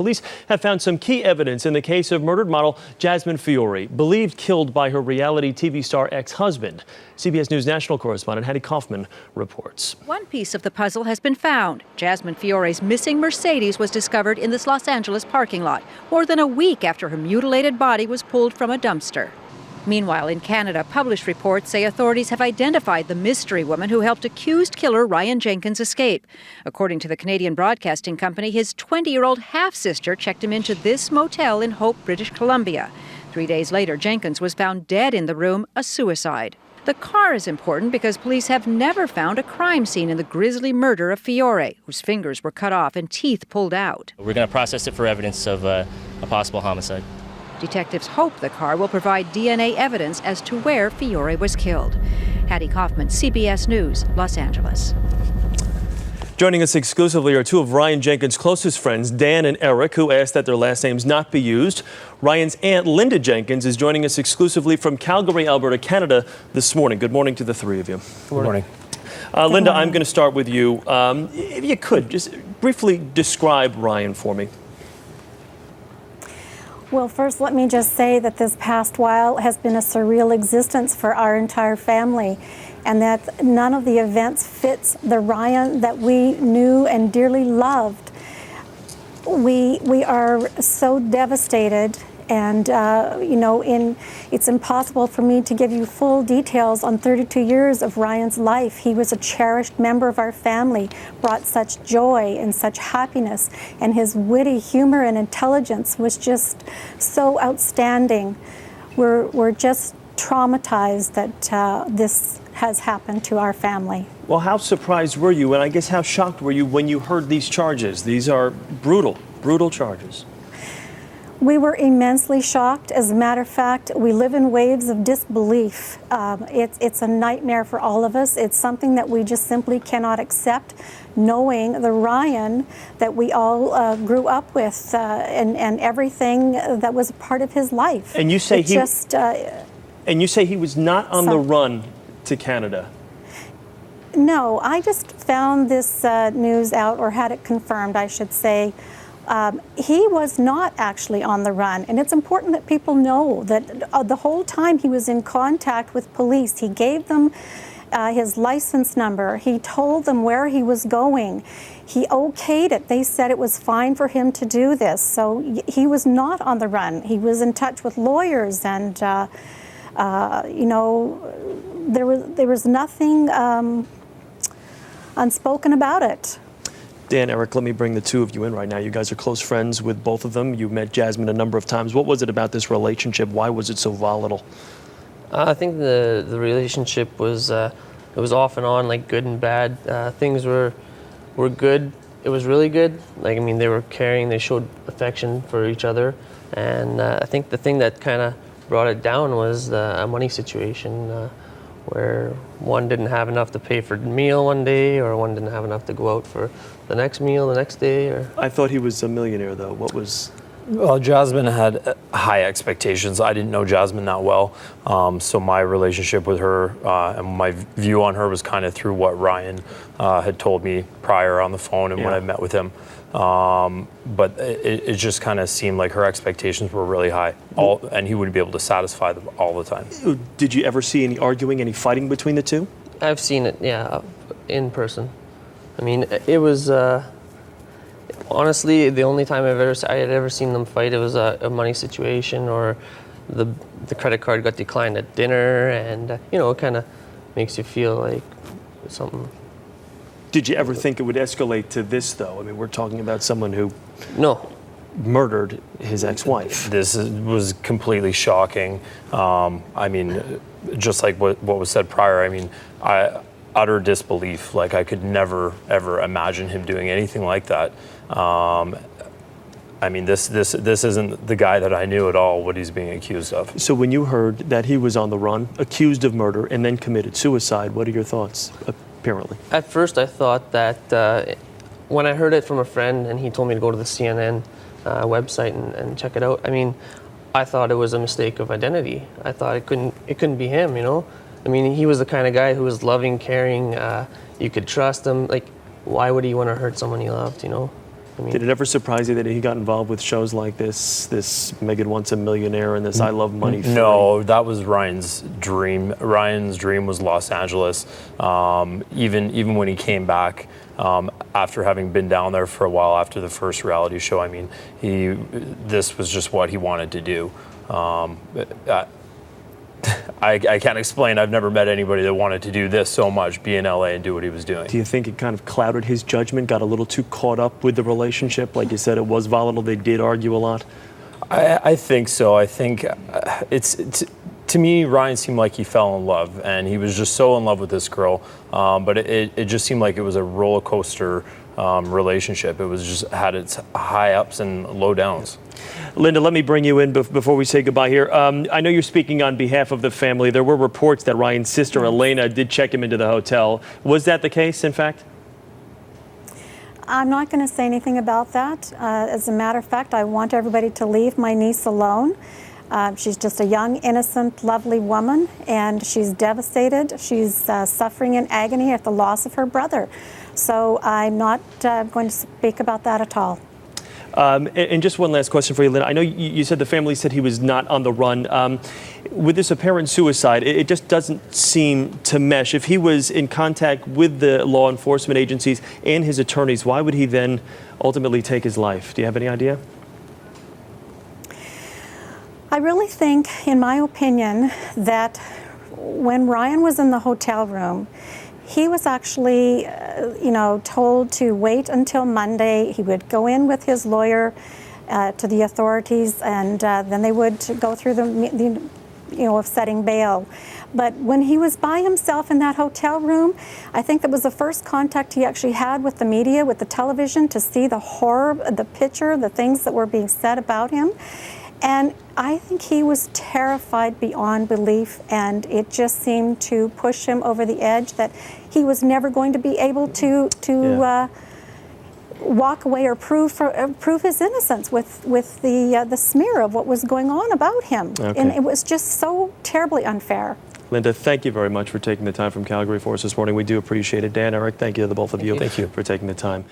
Police have found some key evidence in the case of murdered model Jasmine Fiore, believed killed by her reality TV star ex-husband. CBS News national correspondent Hattie Kauffman reports. One piece of the puzzle has been found. Jasmine Fiore's missing Mercedes was discovered in this Los Angeles parking lot more than a week after her mutilated body was pulled from a dumpster. Meanwhile, in Canada, published reports say authorities have identified the mystery woman who helped accused killer Ryan Jenkins escape. According to the Canadian Broadcasting Company, his 20-year-old half-sister checked him into this motel in Hope, British Columbia. 3 days later, Jenkins was found dead in the room, a suicide. The car is important because police have never found a crime scene in the grisly murder of Fiore, whose fingers were cut off and teeth pulled out. We're going to process it for evidence of a possible homicide. Detectives hope the car will provide DNA evidence as to where Fiore was killed. Hattie Kauffman, CBS News, Los Angeles. Joining us exclusively are two of Ryan Jenkins' closest friends, Dan and Eric, who asked that their last names not be used. Ryan's aunt, Linda Jenkins, is joining us exclusively from Calgary, Alberta, Canada this morning. Good morning to the three of you. Good morning. Linda, I'm going to start with you. If you could, just briefly describe Ryan for me. Well, first, let me just say that this past while has been a surreal existence for our entire family, and that none of the events fits the Ryan that we knew and dearly loved. We are so devastated, and it's impossible for me to give you full details on 32 years of Ryan's life. He was a cherished member of our family, brought such joy and such happiness, and his witty humor and intelligence was just so outstanding. We're just traumatized that this has happened to our family. Well, how surprised were you, and I guess how shocked were you when you heard these charges? These are brutal charges. We were immensely shocked. As a matter of fact, we live in waves of disbelief. It's a nightmare for all of us. It's something that we just simply cannot accept, knowing the Ryan that we all grew up with and everything that was a part of his life. And you say he was not on the run to Canada. No, I just found this news out, or had it confirmed, I should say. He was not actually on the run, and it's important that people know that the whole time he was in contact with police. He gave them his license number. He told them where he was going. He okayed it. They said it was fine for him to do this. So he was not on the run. He was in touch with lawyers, and there was nothing unspoken about it. Dan, Eric, let me bring the two of you in right now. You guys are close friends with both of them. You met Jasmine a number of times. What was it about this relationship? Why was it so volatile? I think the relationship was it was off and on, like good and bad. Things were good. It was really good. Like, I mean, they were caring. They showed affection for each other. And I think the thing that kind of brought it down was a money situation where one didn't have enough to pay for the meal one day, or one didn't have enough to go out for the next meal the next day. Or I thought he was a millionaire, though. What was... Well, Jasmine had high expectations. I didn't know Jasmine that well, so my relationship with her and my view on her was kind of through what Ryan had told me prior on the phone and when I met with him. But it just kind of seemed like her expectations were really high, and he would be able to satisfy them all the time. Did you ever see any arguing, any fighting between the two? I've seen it, yeah, in person. I mean, it was... honestly, the only time I had ever seen them fight, it was a money situation, or the credit card got declined at dinner, and it kind of makes you feel like something. Did you ever think it would escalate to this, though? I mean, we're talking about someone who murdered his ex-wife. This was completely shocking. I mean, just like what was said prior. I mean, utter disbelief. Like, I could never ever imagine him doing anything like that. I mean, this isn't the guy that I knew at all, what he's being accused of. So when you heard that he was on the run, accused of murder, and then committed suicide, what are your thoughts, apparently? At first, I thought that when I heard it from a friend and he told me to go to the CNN website and check it out, I mean, I thought it was a mistake of identity. I thought it couldn't be him, I mean, he was the kind of guy who was loving, caring, you could trust him. Like, why would he want to hurt someone he loved, I mean, Did it ever surprise you that he got involved with shows like this Megan Wants a Millionaire and this I Love Money 3? No, that was Ryan's dream. Ryan's dream was Los Angeles. Even when he came back after having been down there for a while after the first reality show, I mean, this was just what he wanted to do. I can't explain. I've never met anybody that wanted to do this so much, be in LA and do what he was doing. Do you think it kind of clouded his judgment, got a little too caught up with the relationship? Like you said, it was volatile. They did argue a lot. I think so. I think to me, Ryan seemed like he fell in love, and he was just so in love with this girl. But it just seemed like it was a roller coaster relationship. It was just had its high ups and low downs. Linda, let me bring you in before we say goodbye here. I know you're speaking on behalf of the family. There were reports that Ryan's sister, Elena, did check him into the hotel. Was that the case, in fact? I'm not going to say anything about that. As a matter of fact, I want everybody to leave my niece alone. She's just a young, innocent, lovely woman, and she's devastated. She's suffering in agony at the loss of her brother. So I'm not going to speak about that at all. And just one last question for you, Linda. I know you said the family said he was not on the run. With this apparent suicide, it just doesn't seem to mesh. If he was in contact with the law enforcement agencies and his attorneys, why would he then ultimately take his life? Do you have any idea? I really think, in my opinion, that when Ryan was in the hotel room, he was actually, told to wait until Monday. He would go in with his lawyer to the authorities, and then they would go through of setting bail. But when he was by himself in that hotel room, I think that was the first contact he actually had with the media, with the television, to see the horror, the picture, the things that were being said about him. And I think he was terrified beyond belief, and it just seemed to push him over the edge that he was never going to be able to walk away or prove his innocence with the smear of what was going on about him. Okay. And it was just so terribly unfair. Linda, thank you very much for taking the time from Calgary for us this morning. We do appreciate it. Dan, Eric, thank you to the both of you Thank you for taking the time.